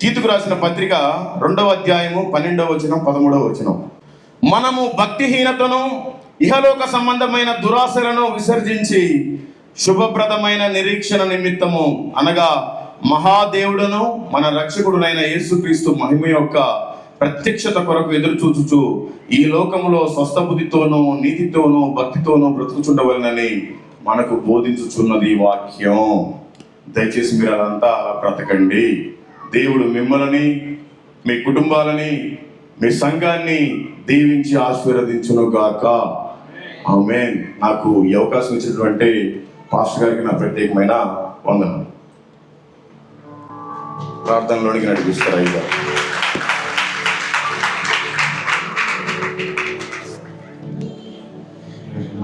తీతుకు రాసిన పత్రిక 2వ అధ్యాయము 12వ వచనం 13వ వచనం. మనము భక్తిహీనతను ఇహలోక సంబంధమైన దురాశలను విసర్జించి శుభప్రదమైన నిరీక్షణ నిమిత్తము అనగా మహాదేవుడును మన రక్షకుడునైన యేసుక్రీస్తు మహిమ యొక్క ప్రత్యక్షత కొరకు ఎదురు చూచుచు ఈ లోకములో స్వస్థ బుద్ధితోనూ నీతితోనూ భక్తితోనూ బ్రతుకుచుండవలనని మనకు బోధించుచున్నది వాక్యం. దయచేసి మీరు అదంతా అలా బ్రతకండి. దేవుడు మిమ్మల్ని, మీ కుటుంబాలని, మీ సంఘాన్ని దీవించి ఆశీర్వదించును గాక. ఆమేన్. నాకు ఈ అవకాశం ఇచ్చినటువంటి పాస్టర్ గారికి నా ప్రత్యేకమైన వందనం. ప్రార్థనలోనికి నడిపిస్తారు అయ్యా.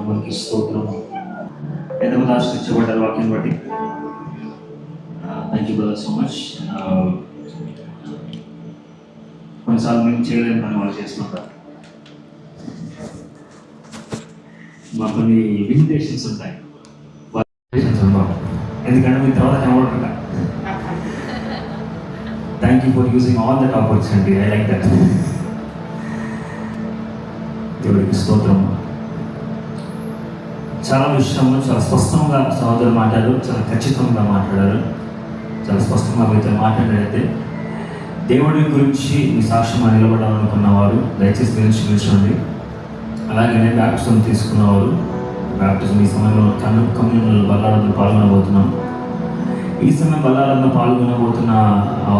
మనకి స్తోత్రం. ఎంతమంది ఆశ్రయించబడ్డారు వాక్యం బట్టి? Thank you brother so much. కొన్నిసార్లు మేము చేయలేని పని వాళ్ళు చేస్తుంటారు. మా కొన్ని లిమిటేషన్స్ ఉంటాయి, ఎందుకంటే మీ తర్వాత కనబడుతుంటా. Thank you for using all that opportunity. I like that. దేవుడికి స్తోత్రం. చాలా విషయంలో చాలా స్పష్టంగా సహోదరులు మాట్లాడారు, చాలా ఖచ్చితంగా మాట్లాడారు, చాలా స్పష్టంగా మీతో మాట్లాడారైతే దేవుడి గురించి మీ సాక్ష్యంగా నిలబడాలనుకున్న వారు దయచేసి నిల్చోండి. అలాగే బ్యాప్టిజం తీసుకున్నవారు బ్యాప్టిజం ఈ సమయంలో కమ్యూనిటీలో బల్లారంలో పాల్గొనబోతున్నాం. ఈ సమయం బల్లారంలో పాల్గొనబోతున్న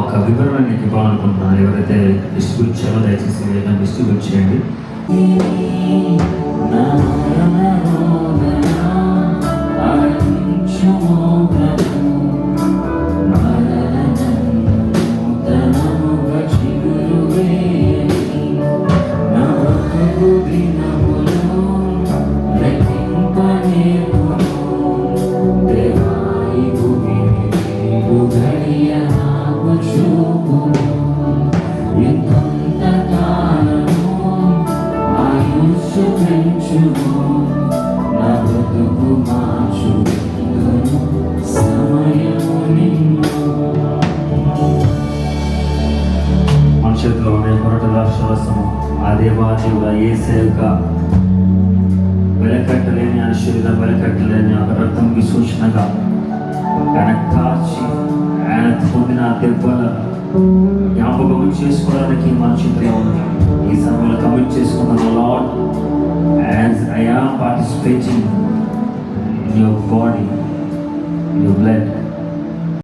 ఒక వివరణ నేను ఇవ్వాలనుకుంటున్నాను. ఎవరైతే డిస్ట్రిబ్యూట్ చేయాలో దయచేసి ఏదైనా డిస్ట్రిబ్యూట్ చేయండి. మనుషులతో పొరట రాష్ట్రవసము ఆ దేవాదేవుడ యేసేక వెలకట్టలేని అనుశుద్ధ వెలకట్టలేని ఒక రక్తంకి సూచనగా ఆయన కాచి ఆయన పొందిన దెబ్బల జ్ఞాపకం చేసుకోవడానికి మనుషులతో ఉంది. ఈ సమయంలో కమిట్ చేసుకున్నాను. Lord, as I am participating in your body, in your blood,